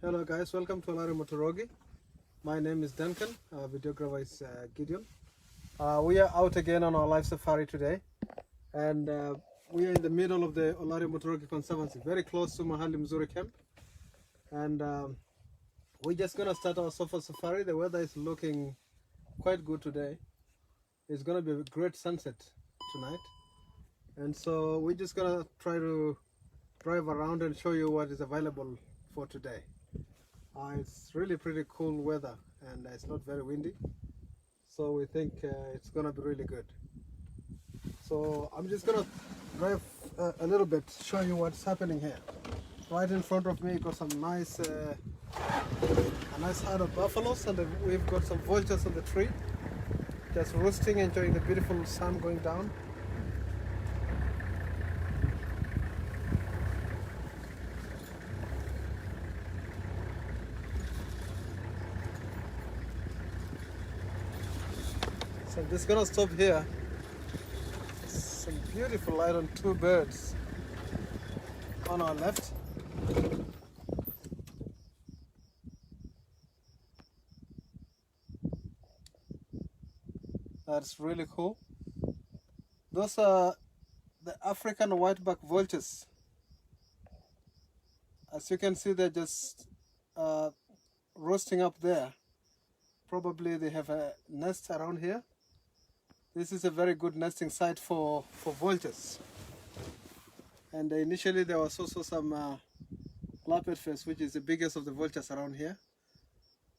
Hello guys, welcome to Olare Motorogi. My name is Duncan, our videographer is Gideon. We are out again on our live safari today, and we are in the middle of the Olare Motorogi Conservancy, very close to Mahali Mzuri camp. And we're just gonna start our sofa safari. The weather is looking quite good today. It's gonna be a great sunset tonight. And so we're just gonna try to drive around and show you what is available for today. It's really pretty cool weather and it's not very windy, so we think it's gonna be really good. So I'm just gonna drive a little bit, show you what's happening here. Right in front of me got some nice a nice herd of buffaloes, and we've got some vultures on the tree just roosting, enjoying the beautiful sun going down. So I'm just gonna stop here. Some beautiful light on two birds on our left. That's really cool. Those are the African whiteback vultures. As you can see, they're just roosting up there. Probably they have a nest around here. This is a very good nesting site for vultures. And initially there was also some lappetfish, which is the biggest of the vultures around here.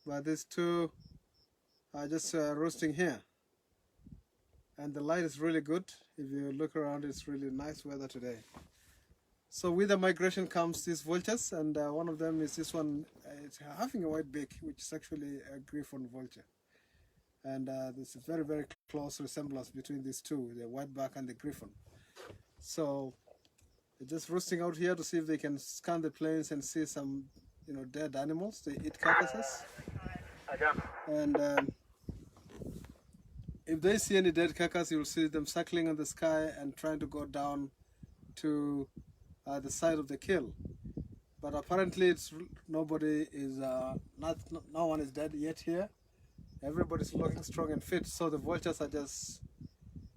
But these two are just roosting here. And the light is really good. If you look around, it's really nice weather today. So with the migration comes these vultures, and one of them is this one. It's having a white beak, which is actually a griffon vulture. And there's a very, very close resemblance between these two, the whiteback and the griffon. So they're just roosting out here to see if they can scan the plains and see some, dead animals. They eat carcasses. And if they see any dead carcass, you'll see them circling on the sky and trying to go down to the side of the kill. But apparently nobody is, no one is dead yet here. Everybody's looking strong and fit, so the vultures are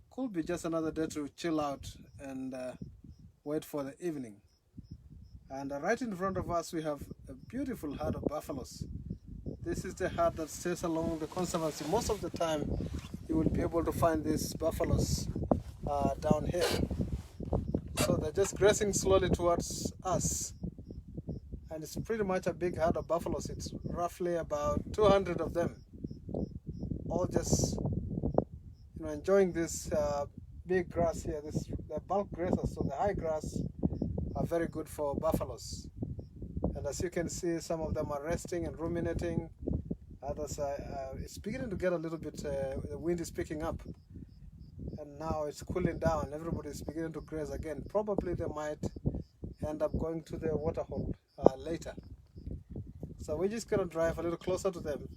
could be just another day to chill out and wait for the evening. And right in front of us we have a beautiful herd of buffaloes. This is the herd that stays along the conservancy. Most of the time you will be able to find these buffaloes down here. So they're just grazing slowly towards us. And it's pretty much a big herd of buffaloes. It's roughly about 200 of them, all just enjoying this big grass here. They're bulk grazers, so the high grass are very good for buffaloes. And as you can see, some of them are resting and ruminating. Others it's beginning to get a little bit, the wind is picking up, and now it's cooling down. Everybody's beginning to graze again. Probably they might end up going to the waterhole later. So we're just going to drive a little closer to them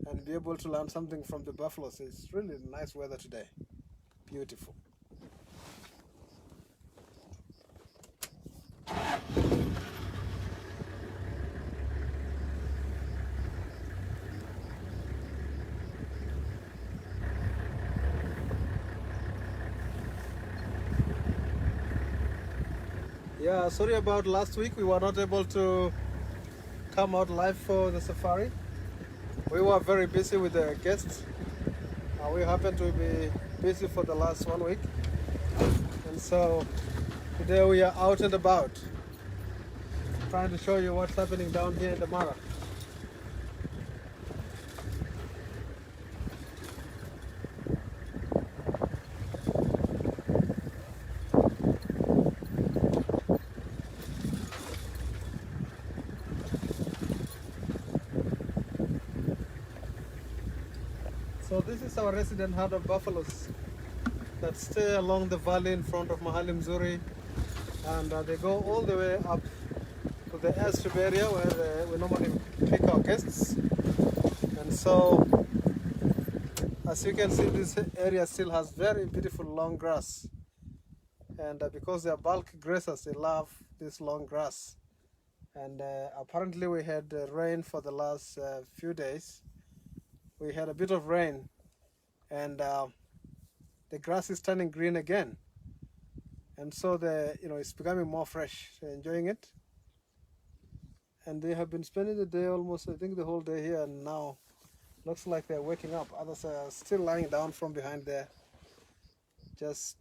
and be able to learn something from the buffaloes. It's really nice weather today. Beautiful. Yeah, sorry about last week. We were not able to come out live for the safari. We were very busy with the guests. We happened to be busy for the last 1 week. And so today we are out and about, trying to show you what's happening down here in the Mara. So this is our resident herd of buffaloes that stay along the valley in front of Mahali Mzuri, and they go all the way up to the airstrip area where we normally pick our guests. And so as you can see, this area still has very beautiful long grass, and because they are bulk grazers, they love this long grass. And apparently we had rain for the last few days. We had a bit of rain, and the grass is turning green again, and so it's becoming more fresh. They're enjoying it, and they have been spending the day almost, I think, the whole day here, and now looks like they're waking up. Others are still lying down from behind there, just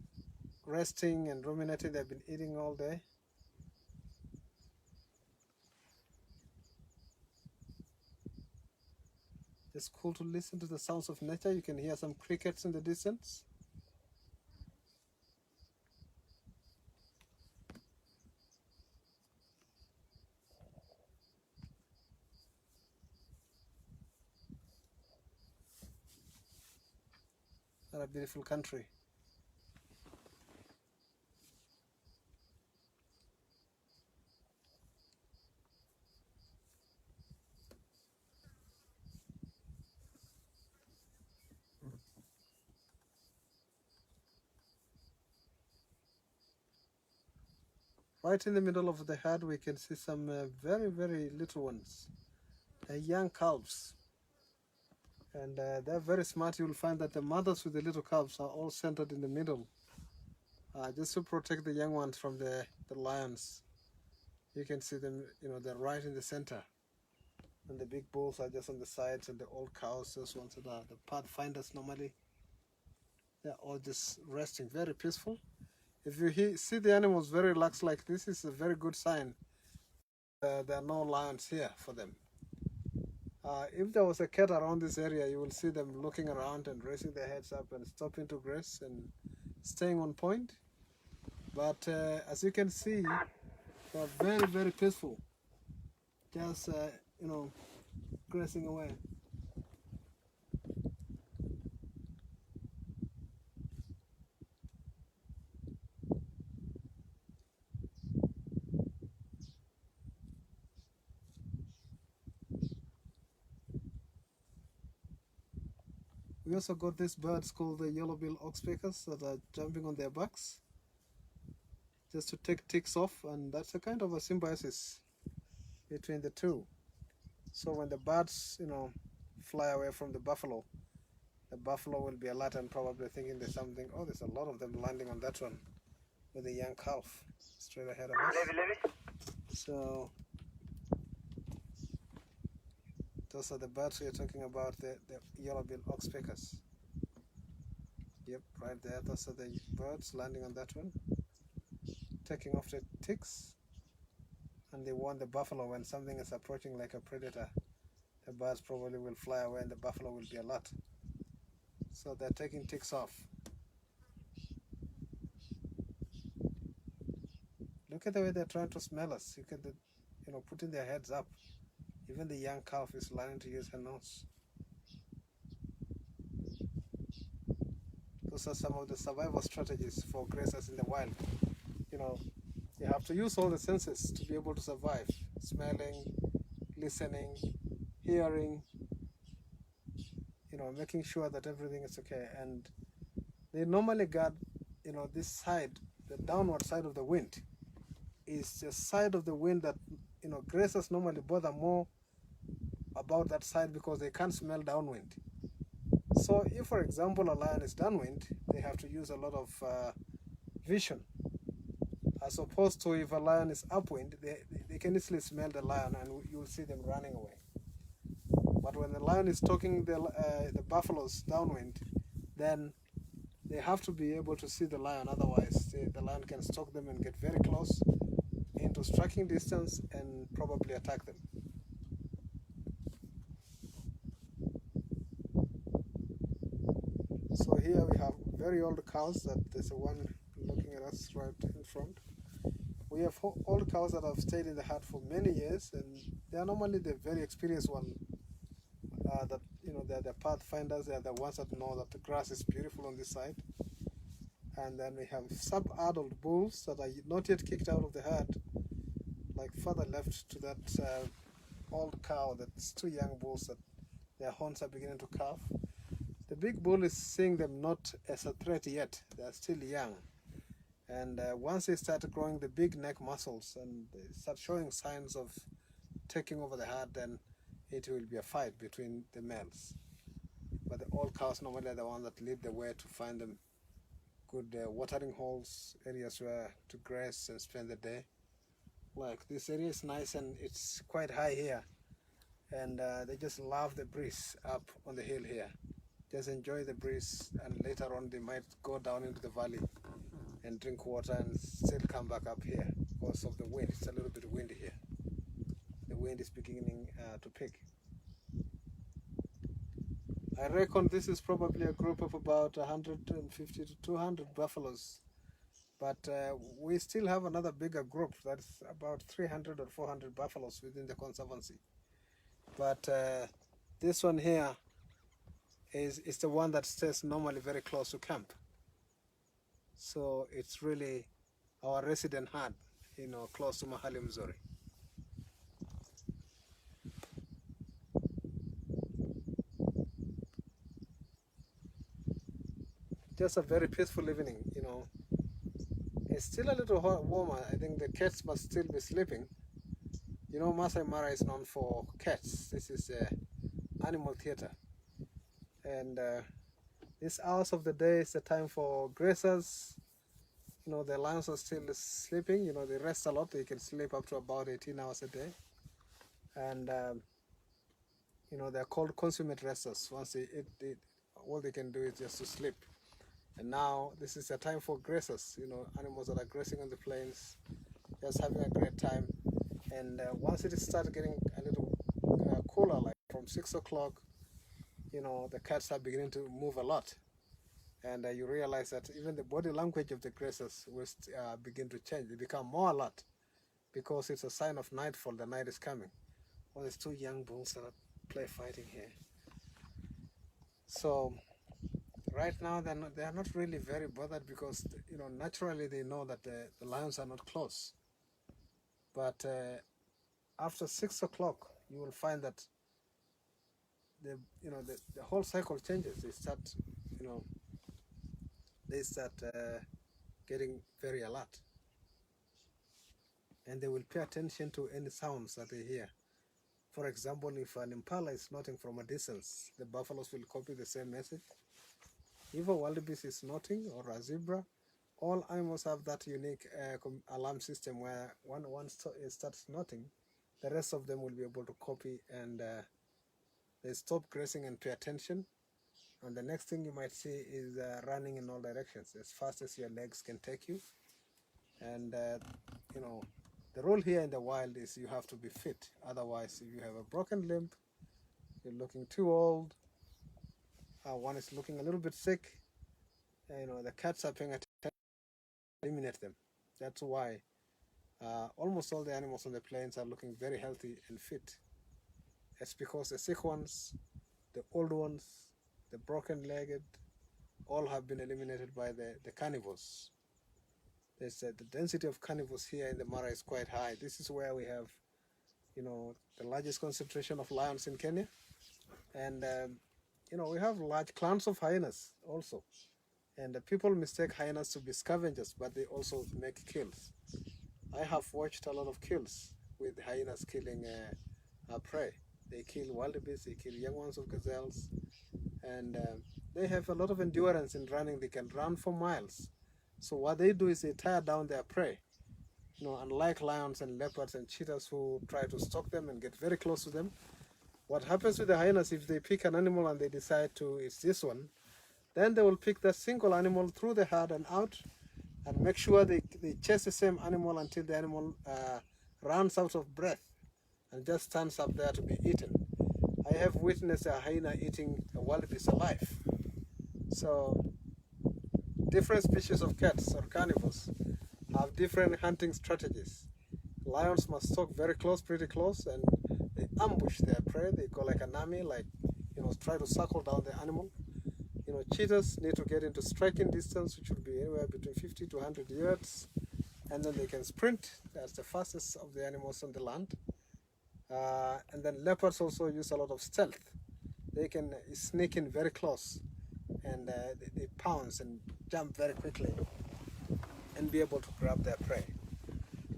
resting and ruminating. They've been eating all day. It's cool to listen to the sounds of nature. You can hear some crickets in the distance. What a beautiful country. Right in the middle of the herd, we can see some very, very little ones, young calves. And they're very smart. You'll find that the mothers with the little calves are all centered in the middle, just to protect the young ones from the lions. You can see them, they're right in the center. And the big bulls are just on the sides, and the old cows, those ones that are the pathfinders normally, they're all just resting, very peaceful. If you see the animals very relaxed like this, is a very good sign. There are no lions here for them. If there was a cat around this area, you will see them looking around and raising their heads up and stopping to graze and staying on point. But as you can see, they're very, very peaceful. Just, grazing away. We also got these birds called the yellow-billed oxpeckers that are jumping on their backs just to take ticks off, and that's a kind of a symbiosis between the two. So when the birds, fly away from the buffalo will be alert and probably thinking there's something. Oh, there's a lot of them landing on that one with a young calf straight ahead of us. So those are the birds we're talking about, the yellow-billed oxpeckers. Yep, right there. Those are the birds landing on that one, taking off the ticks, and they warn the buffalo when something is approaching like a predator. The birds probably will fly away and the buffalo will be alert. So they're taking ticks off. Look at the way they're trying to smell us. You can, putting their heads up. Even the young calf is learning to use her nose. Those are some of the survival strategies for grazers in the wild. You have to use all the senses to be able to survive. Smelling, listening, hearing, making sure that everything is okay. And they normally guard, this side, the downward side of the wind, is the side of the wind that, grazers normally bother more about that side because they can't smell downwind. So if, for example, a lion is downwind, they have to use a lot of vision, as opposed to if a lion is upwind, they can easily smell the lion and you'll see them running away. But when the lion is stalking the buffaloes downwind, then they have to be able to see the lion, otherwise the lion can stalk them and get very close into striking distance and probably attack them. So here we have very old cows. That there's one looking at us right in front. We have old cows that have stayed in the herd for many years, and they are normally the very experienced one. They're the pathfinders. They're the ones that know that the grass is beautiful on this side. And then we have sub-adult bulls that are not yet kicked out of the herd, like further left to that old cow. That's two young bulls that their horns are beginning to calve. The big bull is seeing them not as a threat yet. They're still young. And once they start growing the big neck muscles and they start showing signs of taking over the herd, then it will be a fight between the males. But the old cows normally are the ones that lead the way to find them good watering holes, areas where to graze and spend the day. Like this area is nice and it's quite high here, and they just love the breeze up on the hill here. Just enjoy the breeze, and later on they might go down into the valley and drink water and still come back up here because of the wind. It's a little bit windy here. The wind is beginning to pick. I reckon this is probably a group of about 150 to 200 buffaloes, but we still have another bigger group that's about 300 or 400 buffaloes within the conservancy. But this one here is the one that stays normally very close to camp. So it's really our resident herd, close to Mahali Mzuri. Just a very peaceful evening, It's still a little warmer. I think the cats must still be sleeping. Maasai Mara is known for cats. This is animal theater. And these hours of the day is the time for grazers. The lions are still sleeping. They rest a lot. They can sleep up to about 18 hours a day. And, they're called consummate resters. Once they eat, all they can do is just to sleep. And now this is a time for grazers, animals that are grazing on the plains, just having a great time. And once it starts getting a little cooler, like from 6 o'clock, the cats are beginning to move a lot. And you realize that even the body language of the grazers will begin to change. They become more alert because it's a sign of nightfall. The night is coming. Well, there's two young bulls that play fighting here. So right now they are not really very bothered because naturally they know that the lions are not close. But after 6 o'clock, you will find that the whole cycle changes. They start getting very alert, and they will pay attention to any sounds that they hear. For example, if an impala is snorting from a distance, the buffaloes will copy the same message. If a wildebeest is snorting or a zebra, all animals have that unique alarm system where when one starts snorting, the rest of them will be able to copy, and they stop grazing and pay attention. And the next thing you might see is running in all directions as fast as your legs can take you. And the rule here in the wild is you have to be fit. Otherwise, if you have a broken limb, you're looking too old, one is looking a little bit sick, the cats are paying attention to eliminate them. That's why almost all the animals on the plains are looking very healthy and fit. It's because the sick ones, the old ones, the broken-legged, all have been eliminated by the carnivores. The density of carnivores here in the Mara is quite high. This is where we have, the largest concentration of lions in Kenya. And, we have large clans of hyenas also. And people mistake hyenas to be scavengers, but they also make kills. I have watched a lot of kills with hyenas killing prey. They kill wildebeest, they kill young ones of gazelles, and they have a lot of endurance in running. They can run for miles. So what they do is they tire down their prey. Unlike lions and leopards and cheetahs who try to stalk them and get very close to them, what happens with the hyenas, if they pick an animal and they decide it's this one, then they will pick that single animal through the herd and out, and make sure they chase the same animal until the animal runs out of breath and just stands up there to be eaten. I have witnessed a hyena eating a wildebeest alive. So different species of cats or carnivores have different hunting strategies. Lions must stalk very close, pretty close, and they ambush their prey. They go like an army, try to circle down the animal. Cheetahs need to get into striking distance, which would be anywhere between 50 to 100 yards, and then they can sprint. That's the fastest of the animals on the land. And then leopards also use a lot of stealth. They can sneak in very close, and they pounce and jump very quickly. and be able to grab their prey.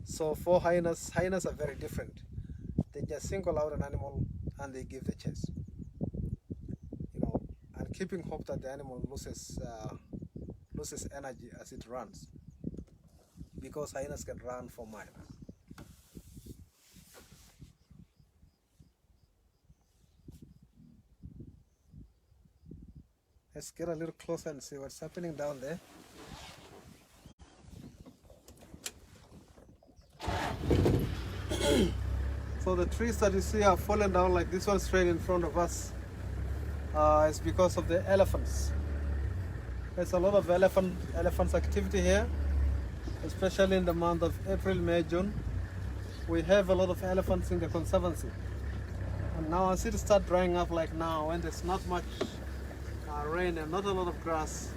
So for hyenas are very different. They just single out an animal and they give the chase, and keeping hope that the animal loses energy as it runs, because hyenas can run for miles. Let's get a little closer and see what's happening down there. So the trees that you see are fallen down, like this one straight in front of us. It's because of the elephants. There's a lot of elephants activity here, especially in the month of April, May, June. We have a lot of elephants in the conservancy. And now as it starts drying up, like now, when there's not much rain and not a lot of grass,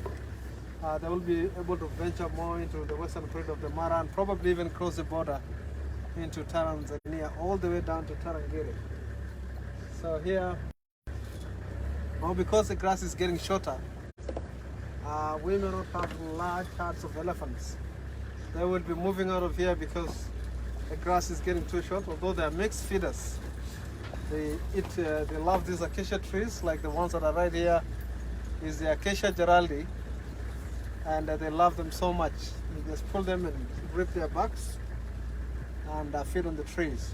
they will be able to venture more into the western corridor of the Mara and probably even cross the border into Tanzania, all the way down to Tarangire. So here, now because the grass is getting shorter, we may not have large herds of elephants. They will be moving out of here because the grass is getting too short, although they are mixed feeders. They love these acacia trees, like the ones that are right here is the Acacia geraldi, and they love them so much. You just pull them and rip their backs and feed on the trees.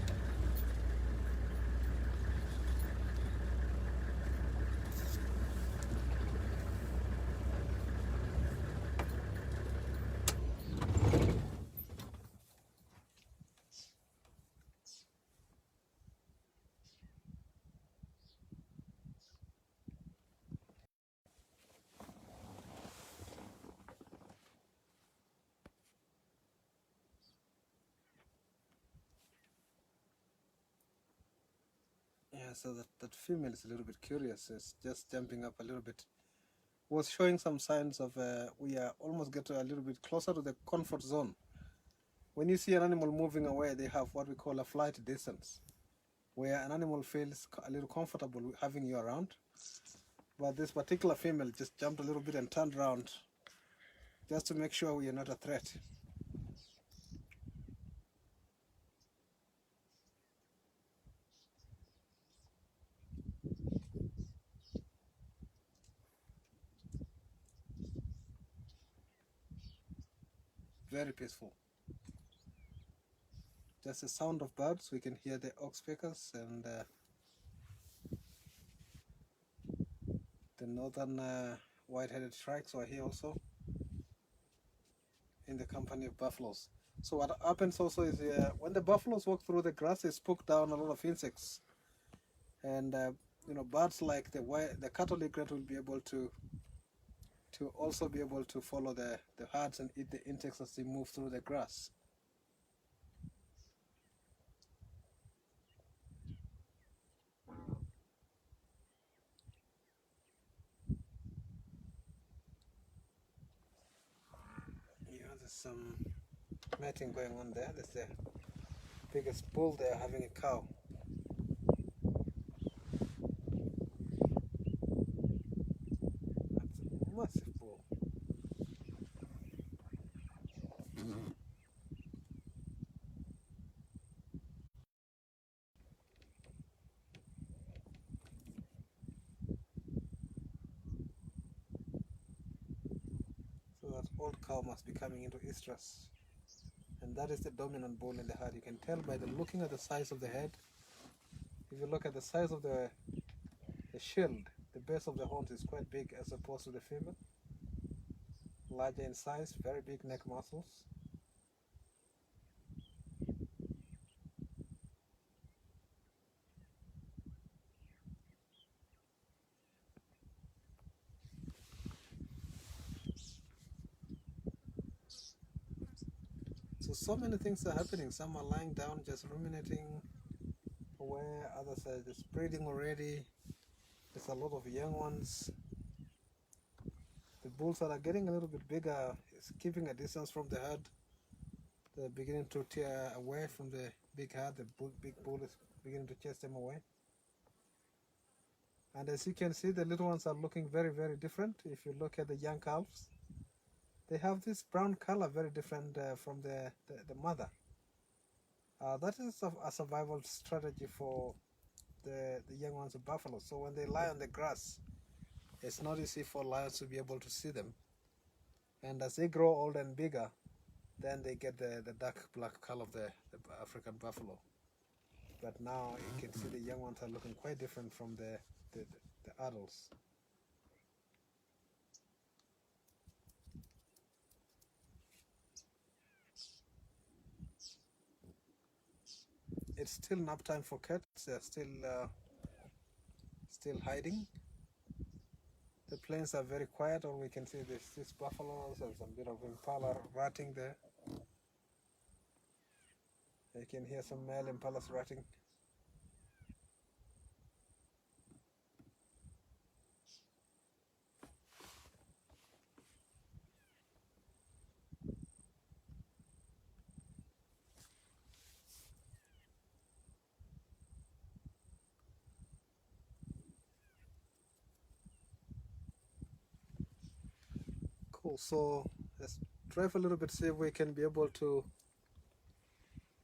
Yeah, so that female is a little bit curious. It's just jumping up a little bit. Was showing some signs of we are almost getting a little bit closer to the comfort zone. When you see an animal moving away, they have what we call a flight distance, where an animal feels a little comfortable having you around. But this particular female just jumped a little bit and turned around just to make sure we are not a threat. Very peaceful. Just the sound of birds. We can hear the ox pickers and the northern white-headed shrikes are here also in the company of buffaloes. So what happens also is when the buffaloes walk through the grass, they spook down a lot of insects, and birds like the cattle egret will be able to also be able to follow the herds and eat the insects as they move through the grass. Yeah, there's some mating going on there. There's the biggest bull there having a cow. That's a massive bull. So that old cow must be coming into estrus, and that is the dominant bull in the herd. You can tell by looking at the size of the head. If you look at the size of the shield, the base of the horns is quite big as opposed to the female. Larger in size, very big neck muscles. So many things are happening. Some are lying down just ruminating away, others are just breeding already. There's a lot of young ones. The bulls that are getting a little bit bigger is keeping a distance from the herd. They're beginning to tear away from the big herd. The big bull is beginning to chase them away. And as you can see, the little ones are looking very, very different. If you look at the young calves, They have this brown color, very different from the mother. That is a survival strategy for the young ones of buffalo. So when they lie on the grass, it's not easy for lions to be able to see them. And as they grow older and bigger, then they get the dark black color of the African buffalo. But now you can see the young ones are looking quite different from the adults. It's still nap time for cats. They're still hiding. The plains are very quiet. All we can see is these buffaloes and some bit of impala ratting there. You can hear some male impalas ratting. Cool. So let's drive a little bit, see if we can be able to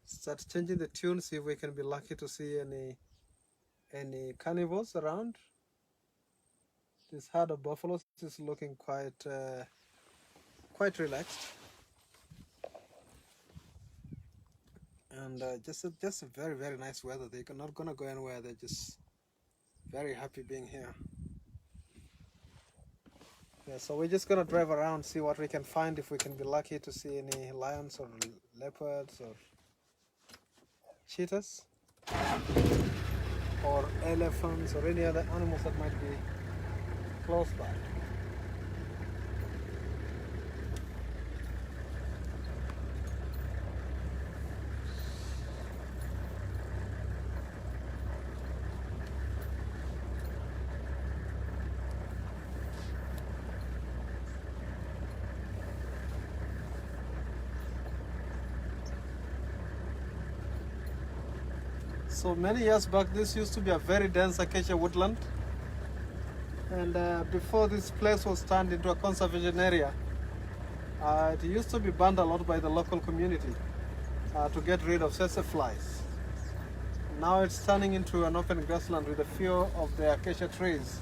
start changing the tune, see if we can be lucky to see any carnivores around. This herd of buffaloes is looking quite relaxed, and just a very nice weather. They're not gonna go anywhere. They're just very happy being here. Yeah, so we're just gonna drive around, see what we can find, if we can be lucky to see any lions or leopards or cheetahs or elephants or any other animals that might be close by. So many years back, this used to be a very dense acacia woodland. And before this place was turned into a conservation area, it used to be burned a lot by the local community to get rid of tsetse flies. Now it's turning into an open grassland with a few of the acacia trees,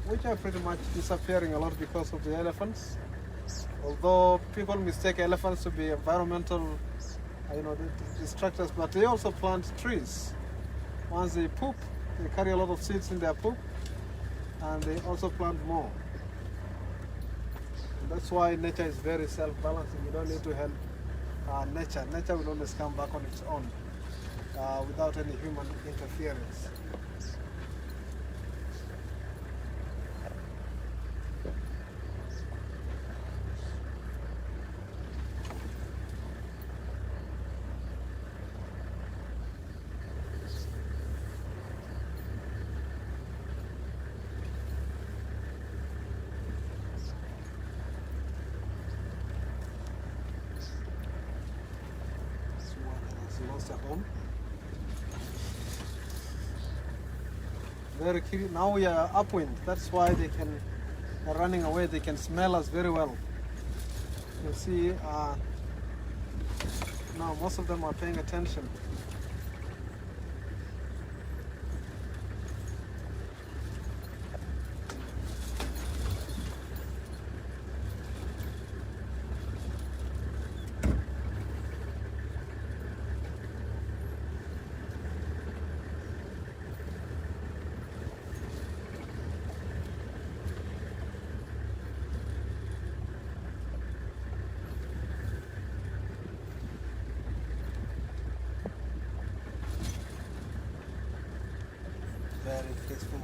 which are pretty much disappearing a lot because of the elephants. Although people mistake elephants to be environmental destructors, but they also plant trees. Once they poop, they carry a lot of seeds in their poop, and they also plant more. And that's why nature is very self-balancing. You don't need to help nature. Nature will always come back on its own without any human interference. Lost at home. Very curious. Now we are upwind. That's why they're running away. They can smell us very well. You see, now most of them are paying attention. Very peaceful.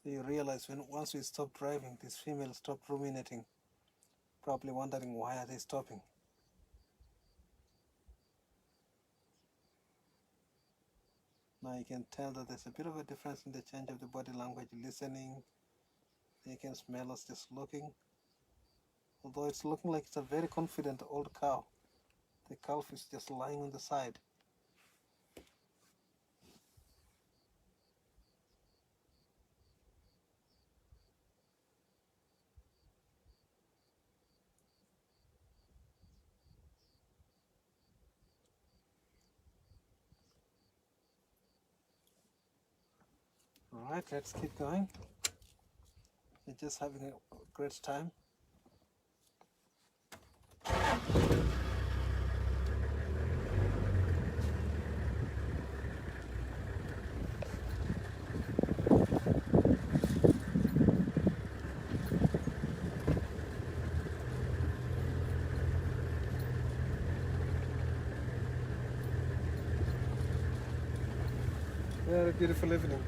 So you realize once we stop driving, this female stopped ruminating, probably wondering why are they stopping. Now you can tell that there's a bit of a difference in the change of the body language, listening. They can smell us just looking. Although it's looking like it's a very confident old cow. The calf is just lying on the side. Alright, let's keep going. We're just having a great time. Very beautiful evening.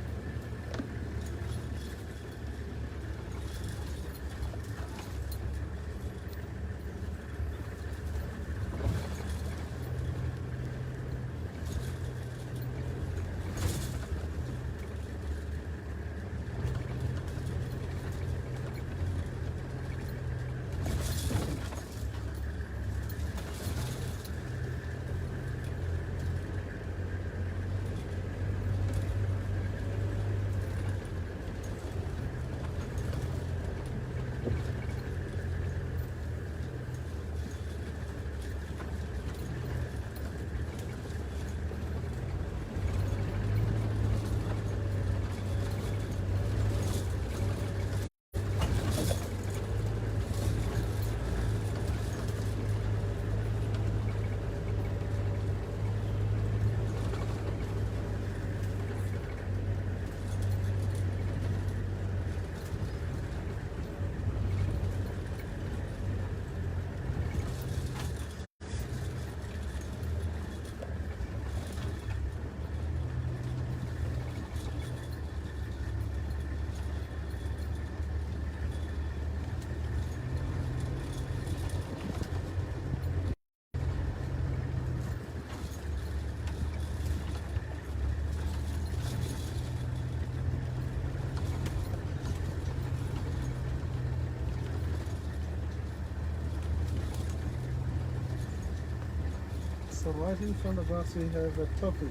So right in front of us we have a topi.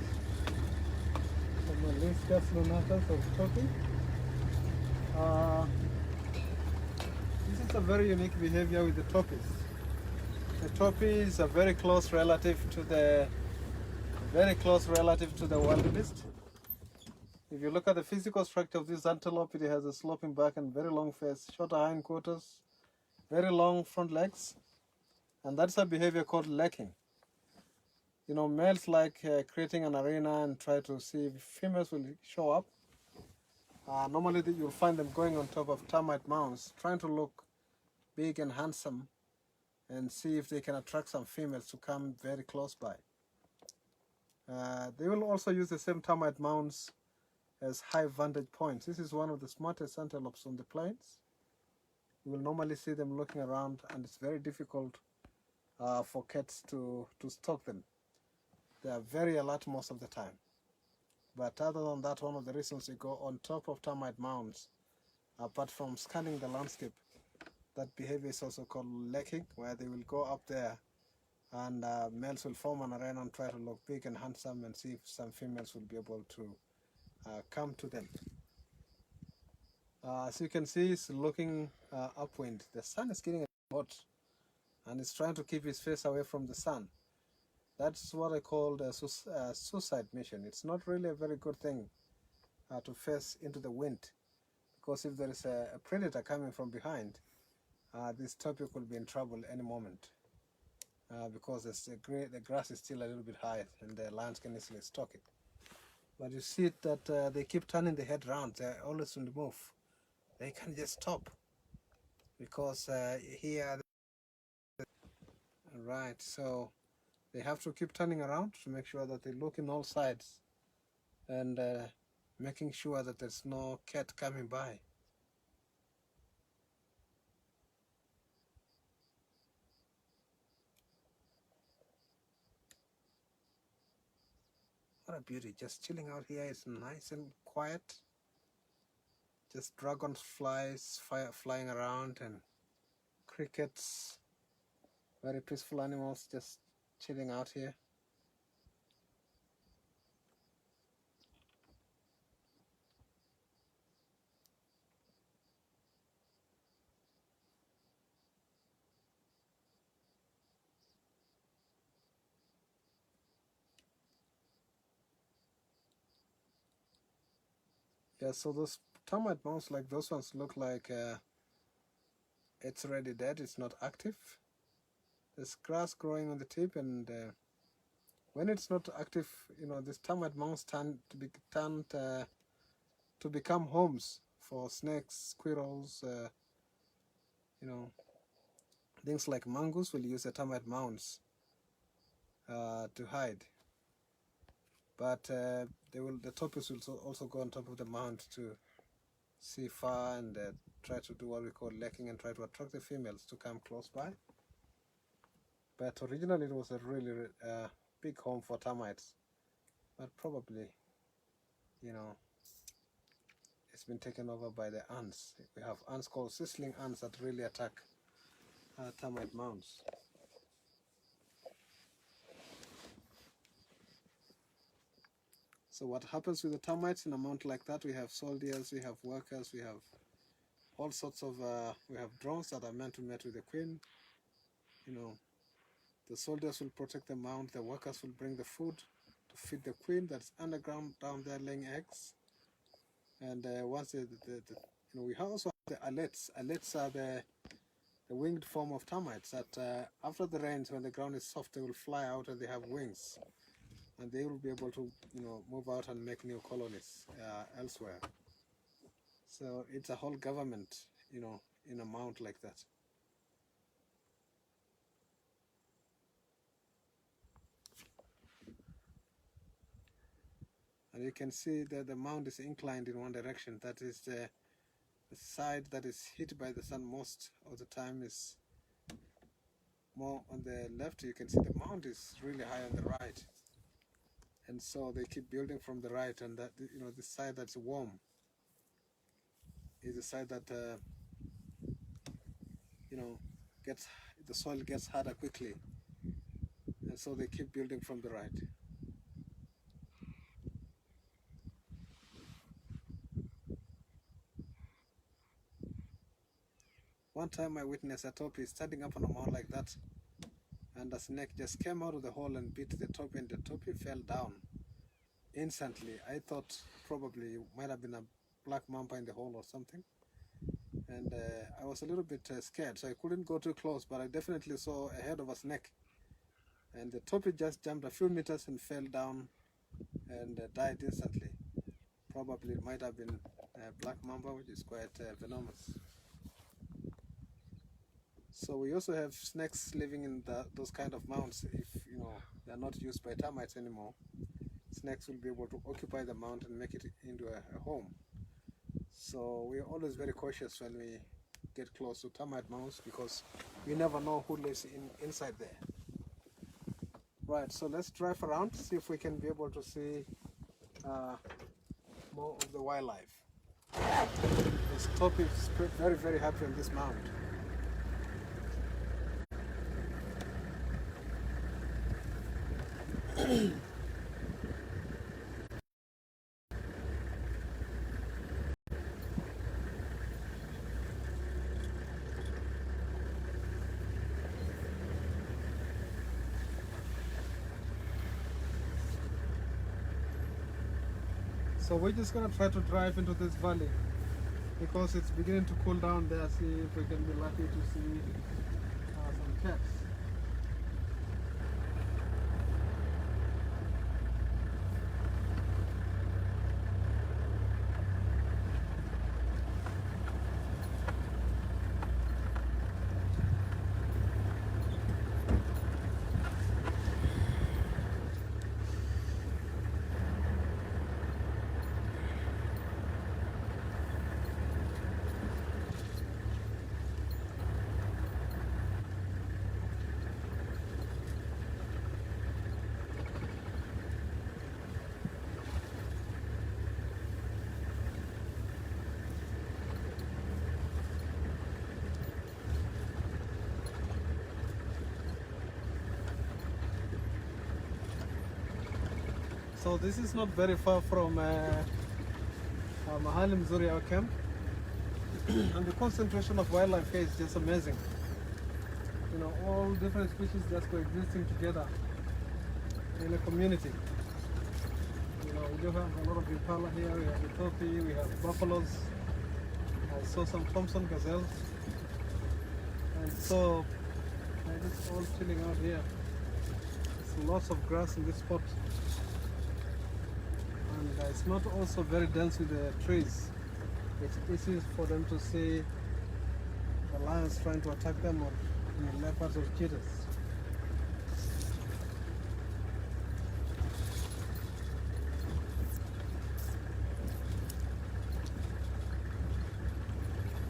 From the Liscas lunatas of topi. This is a very unique behavior with the topis. The topis are very close relative to the wildebeest. If you look at the physical structure of this antelope, it has a sloping back and very long face, shorter hindquarters, very long front legs, and that's a behavior called lacking. You know, males like creating an arena and try to see if females will show up. Normally you'll find them going on top of termite mounds, trying to look big and handsome and see if they can attract some females to come very close by. They will also use the same termite mounds as high vantage points. This is one of the smartest antelopes on the plains. You will normally see them looking around, and it's very difficult for cats to stalk them. They are very alert most of the time. But other than that, one of the reasons we go on top of termite mounds, apart from scanning the landscape, that behavior is also called lacking, where they will go up there and males will form an arena and try to look big and handsome and see if some females will be able to come to them. As you can see, it's looking upwind. The sun is getting hot and it's trying to keep his face away from the sun. That's what I call a suicide mission. It's not really a very good thing to face into the wind, because if there is a predator coming from behind, this topic will be in trouble any moment, because the grass is still a little bit high and the lions can easily stalk it. But you see that they keep turning the head round. They're always on the move. They can just stop because here, right, so they have to keep turning around to make sure that they look in all sides and making sure that there's no cat coming by. What a beauty, just chilling out here. It's nice and quiet. Just dragonflies flying around and crickets, very peaceful animals just chilling out here. Yeah, so those termite mounds, like those ones, look like it's already dead, it's not active. There's grass growing on the tip, and when it's not active, you know, these termite mounds tend to become homes for snakes, squirrels, you know, things like mongoose will use the termite mounds to hide. But the tortoise will also go on top of the mound to see far and try to do what we call lacking and try to attract the females to come close by. But originally it was a really big home for termites, but probably, you know, it's been taken over by the ants. We have ants called sizzling ants that really attack termite mounds. So what happens with the termites in a mound like that? We have soldiers, we have workers, we have all sorts of, we have drones that are meant to mate with the queen. You know, the soldiers will protect the mound, the workers will bring the food to feed the queen that's underground down there laying eggs. And once you know, we also have the allets. Allets are the winged form of termites that after the rains, when the ground is soft, they will fly out and they have wings. And they will be able to, you know, move out and make new colonies elsewhere. So it's a whole government, you know, in a mound like that. And you can see that the mound is inclined in one direction. That is the side that is hit by the sun most of the time is more on the left. You can see the mound is really high on the right. And so they keep building from the right, and that, you know, the side that's warm is the side that you know, the soil gets harder quickly, and so they keep building from the right. One time I witnessed a topi standing up on a mound like that, and a snake just came out of the hole and bit the topi, and the topi fell down instantly. I thought probably it might have been a black mamba in the hole or something, and I was a little bit scared, so I couldn't go too close, but I definitely saw a head of a snake, and the topi just jumped a few meters and fell down and died instantly. Probably it might have been a black mamba, which is quite venomous. So we also have snakes living in those kind of mounds. If, you know, they're not used by termites anymore, snakes will be able to occupy the mound and make it into a home. So we're always very cautious when we get close to termite mounds, because we never know who lives inside there. Right, so let's drive around, see if we can be able to see more of the wildlife. This topi is very, very happy on this mound. So we're just gonna try to drive into this valley because it's beginning to cool down there. See if we can be lucky to see some cats. So this is not very far from Mahali Mzuri, our camp. And the concentration of wildlife here is just amazing. You know, all different species just coexisting together in a community. You know, we do have a lot of impala here, we have Ethiopia, we have buffaloes. I saw some Thompson gazelles. And so they're just all chilling out here. There's lots of grass in this spot. And it's not also very dense with the trees. It's easy for them to see the lions trying to attack them, or leopards or cheetahs.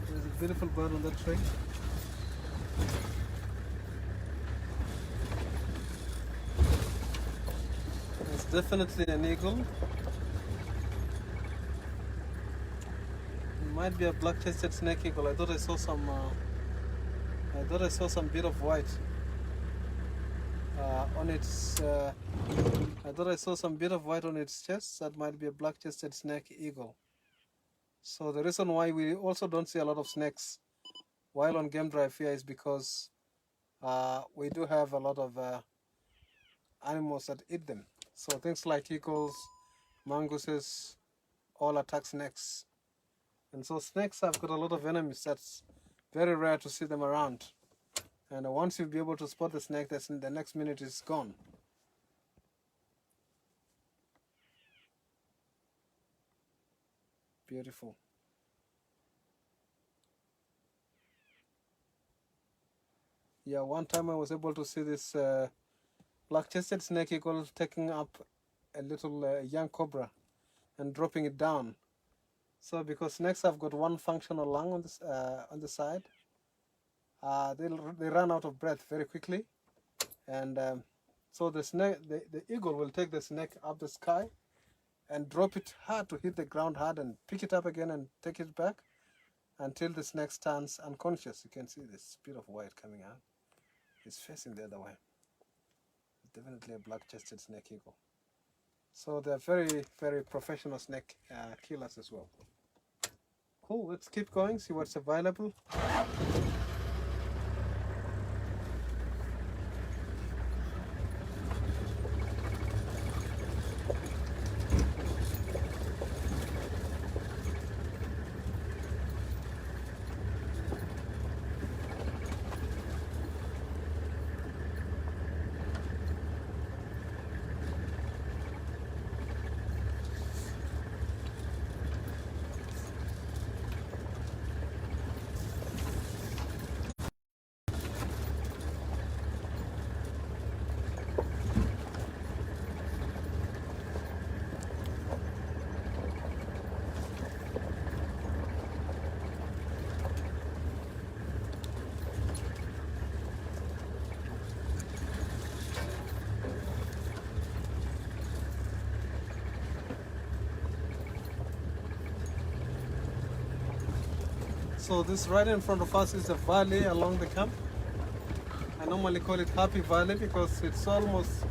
There's a beautiful bird on that tree. It's definitely an eagle. It might be a black-chested snake eagle. I thought I saw some bit of white on its. I thought I saw some bit of white on its chest. That might be a black-chested snake eagle. So the reason why we also don't see a lot of snakes while on game drive here is because we do have a lot of animals that eat them. So things like eagles, mongooses, all attack snakes. And so snakes have got a lot of enemies. That's very rare to see them around. And once you'll be able to spot the snake, that's in the next minute it's gone. Beautiful. Yeah, one time I was able to see this black-chested snake eagle taking up a little young cobra and dropping it down. So because snakes have got one functional lung on the side, they run out of breath very quickly, and so the eagle will take the snake up the sky and drop it hard to hit the ground hard and pick it up again and take it back until the snake stands unconscious. You can see this bit of white coming out. It's facing the other way. It's definitely a black-chested snake eagle. So they're very, very professional snake killers as well. Cool, let's keep going, see what's available. So this right in front of us is a valley along the camp. I normally call it Happy Valley because it's almost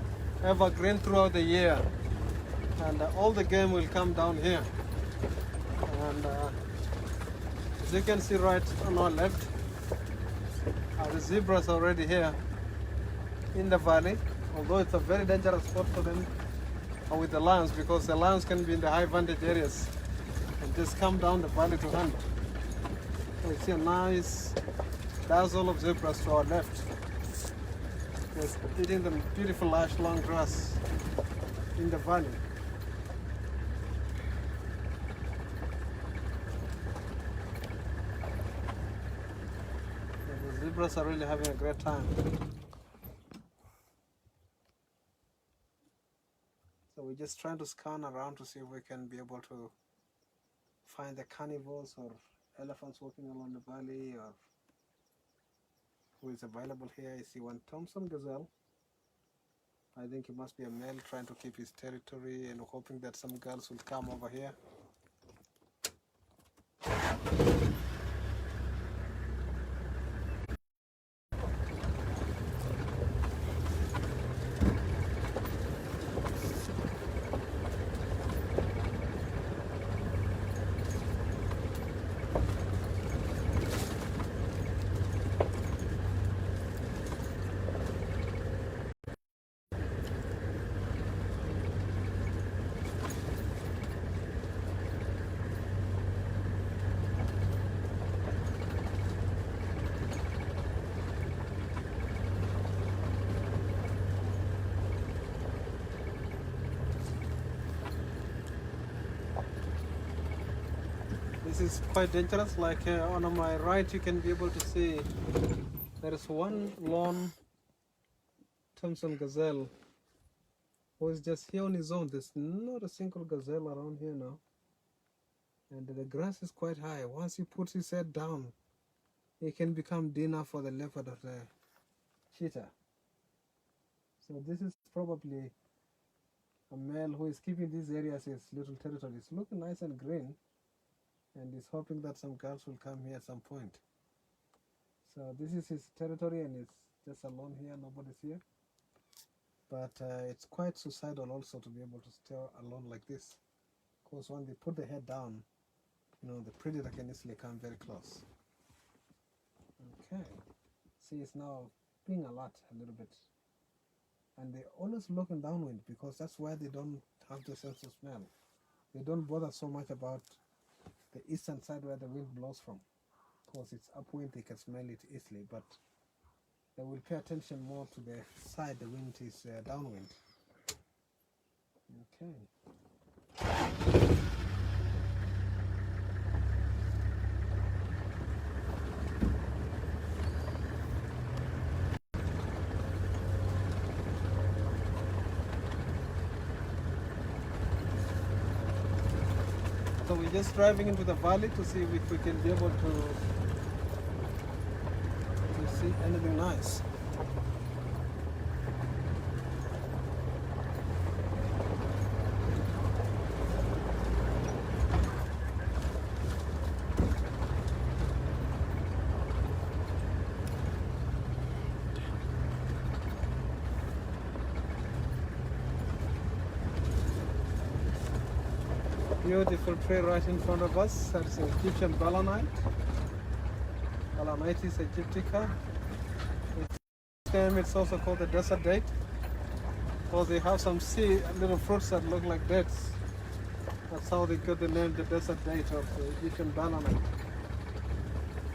evergreen throughout the year. And all the game will come down here. And as you can see right on our left, the zebras are already here in the valley. Although it's a very dangerous spot for them with the lions, because the lions can be in the high vantage areas and just come down the valley to hunt. So you see a nice dazzle of zebras to our left. Just eating the beautiful lush long grass in the valley. So the zebras are really having a great time. So we're just trying to scan around to see if we can be able to find the carnivores or elephants walking along the valley, or who is available here. I see one Thompson gazelle. I think he must be a male trying to keep his territory and hoping that some girls will come over here. This is quite dangerous. Like on my right, you can be able to see there is one lone Thompson gazelle who is just here on his own. There's not a single gazelle around here now. And the grass is quite high. Once he puts his head down, he can become dinner for the leopard or the cheetah. So this is probably a male who is keeping these areas his little territory. It's looking nice and green, and he's hoping that some girls will come here at some point. So this is his territory, and it's just alone here, nobody's here. But it's quite suicidal also to be able to stay alone like this, because when they put the head down, you know, the predator can easily come very close. Okay, see, it's now being alert a little bit, and they're always looking downwind because that's why they don't have the sense of smell. They don't bother so much about the eastern side where the wind blows from, because it's upwind, they can smell it easily, but they will pay attention more to the side the wind is downwind. Okay. So we're just driving into the valley to see if we can be able to see anything nice. Beautiful tree right in front of us. That's an Egyptian balanite. Balanitis aegyptica. It's also called the desert date, because they have some little fruits that look like dates. That's how they got the name the desert date of the Egyptian balanite.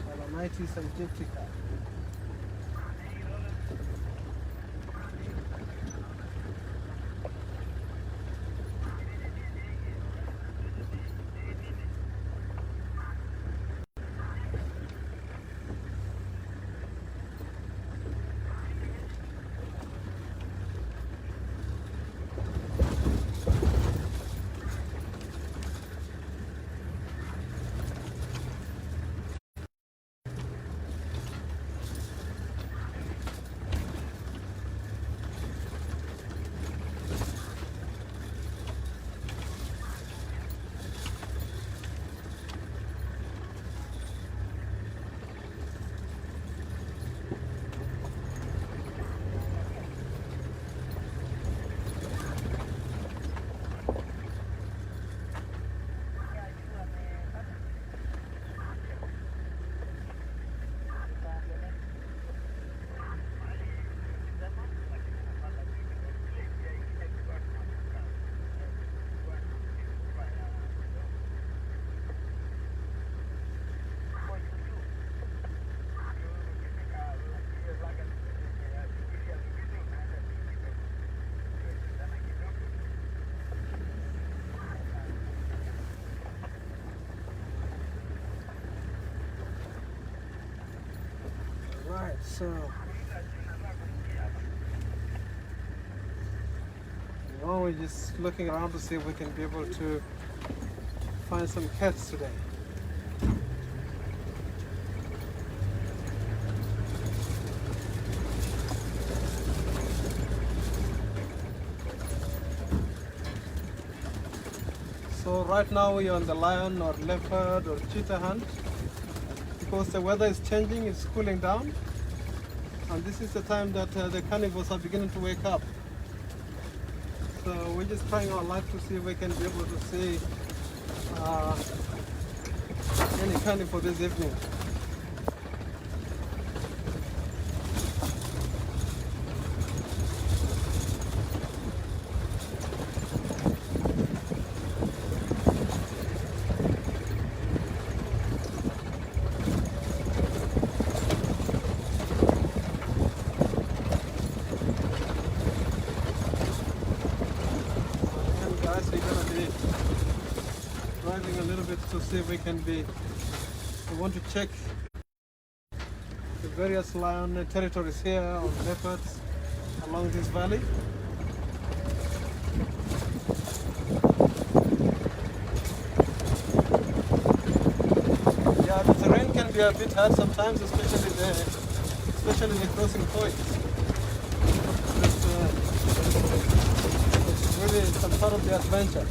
Balanitis aegyptica. Right, so now we're just looking around to see if we can be able to find some cats today. So right now we are on the lion or leopard or cheetah hunt, because the weather is changing, it's cooling down, and this is the time that the carnivores are beginning to wake up. So we're just trying our luck to see if we can be able to see any carnivore this evening. Driving a little bit to see if we want to check the various lion territories here, or leopards along this valley. Yeah, the terrain can be a bit hard sometimes, especially the crossing points. It's really some part of the adventure.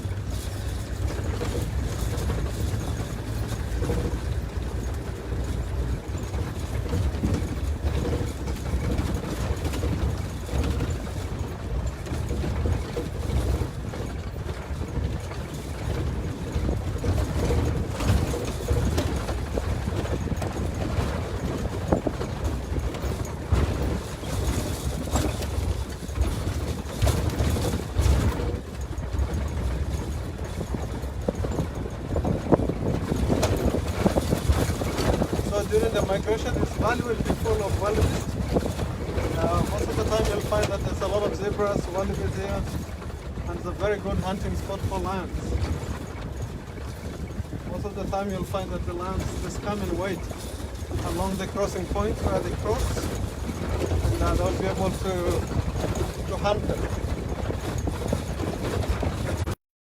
During the migration, this valley will be full of wildebeest. Most of the time you'll find that there's a lot of zebras, wildebeest here, and it's a very good hunting spot for lions. Most of the time you'll find that the lions just come and wait along the crossing point where they cross, and they'll be able to hunt them.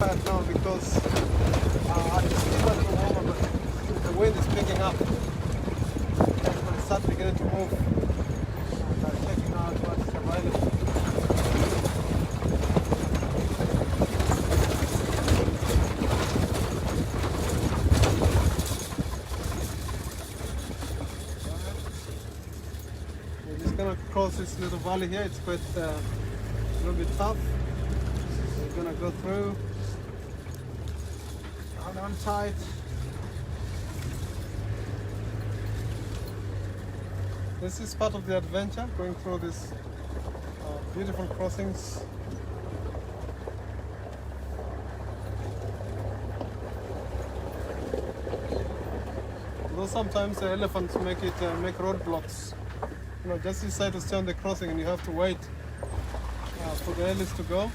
Right now, because I can see that the wind is picking up. Start beginning to move and checking out what's available. We're just going to cross this little valley here. It's quite a little bit tough. We're going to go through on tight. This is part of the adventure, going through these beautiful crossings. Though sometimes the elephants make roadblocks. You know, just decide to stay on the crossing and you have to wait for the elephants to go.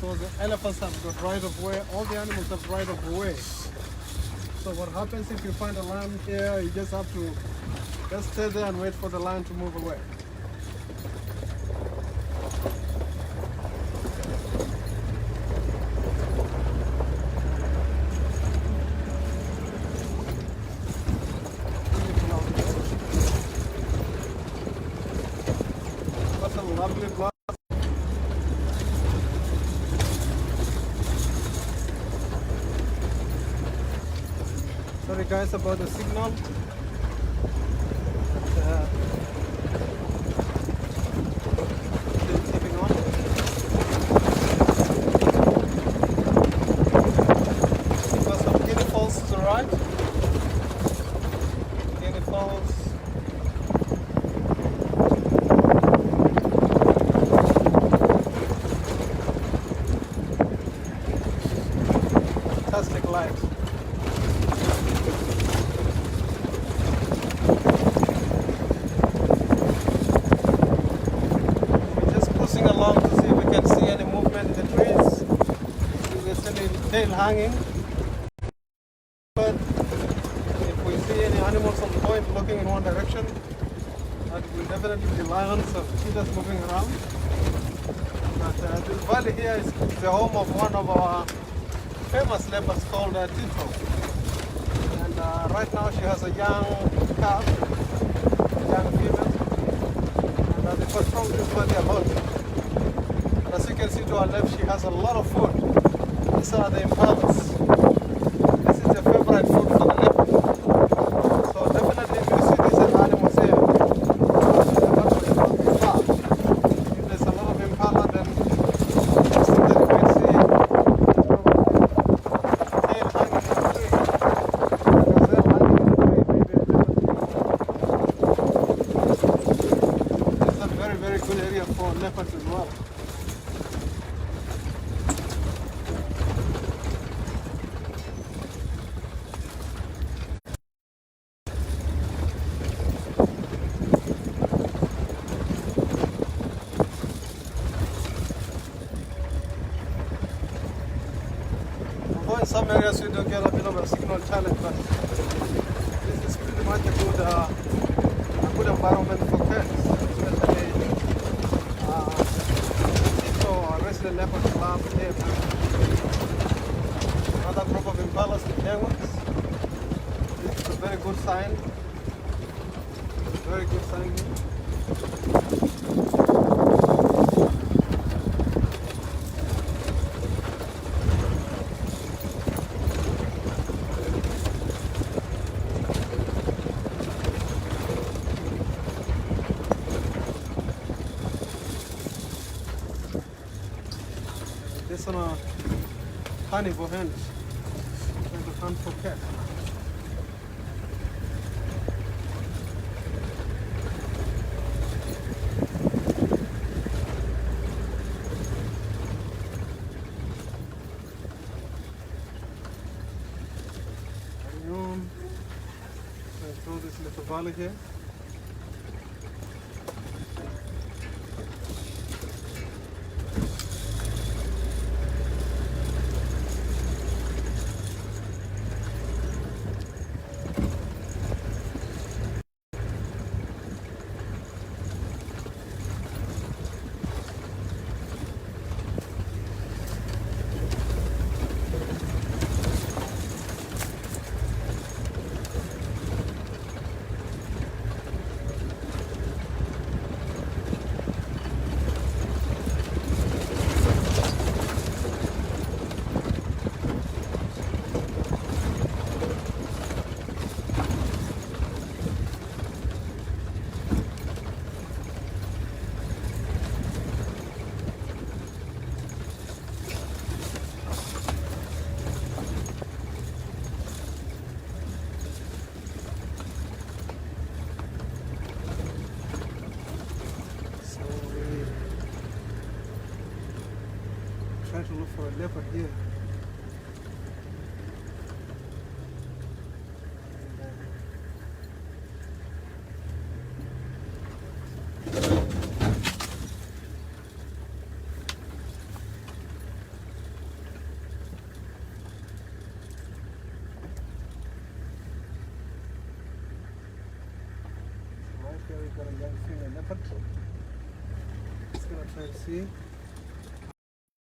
So the elephants have got right of way, all the animals have right of way. So what happens if you find a lion here, you just have to just stay there and wait for the lion to move away. What a lovely block. Sorry guys about the signal. Fantastic light. We're just cruising along to see if we can see any movement in the trees. There's any tail hanging. But if we see any animals on the point looking in one direction, that will definitely be lions or cheetahs moving around. But this valley here is the home of one of our famous leopards called Tito. And right now she has a young calf, a young female. And they control this valley a lot. And as you can see to our left, she has a lot of food. These are the impalas. This is the favorite food for the leopard. So definitely if you see these animals here, if there's a lot of impala, then you might see tail hanging in the tree. Gazelle hanging in the tree, maybe a leopard. This is a very, very good area for leopards as well. some areas we do get a bit of a signal challenge, but this is pretty much a good environment for cats, especially or resident leopard club here. Another group of impalas and young ones. This is a very good sign. Very good sign here. This one a honey for hens. Trying to hunt for cats. Through this little valley here. Try to look for a leopard here. Right here we've got a young female leopard. Just gonna try and see.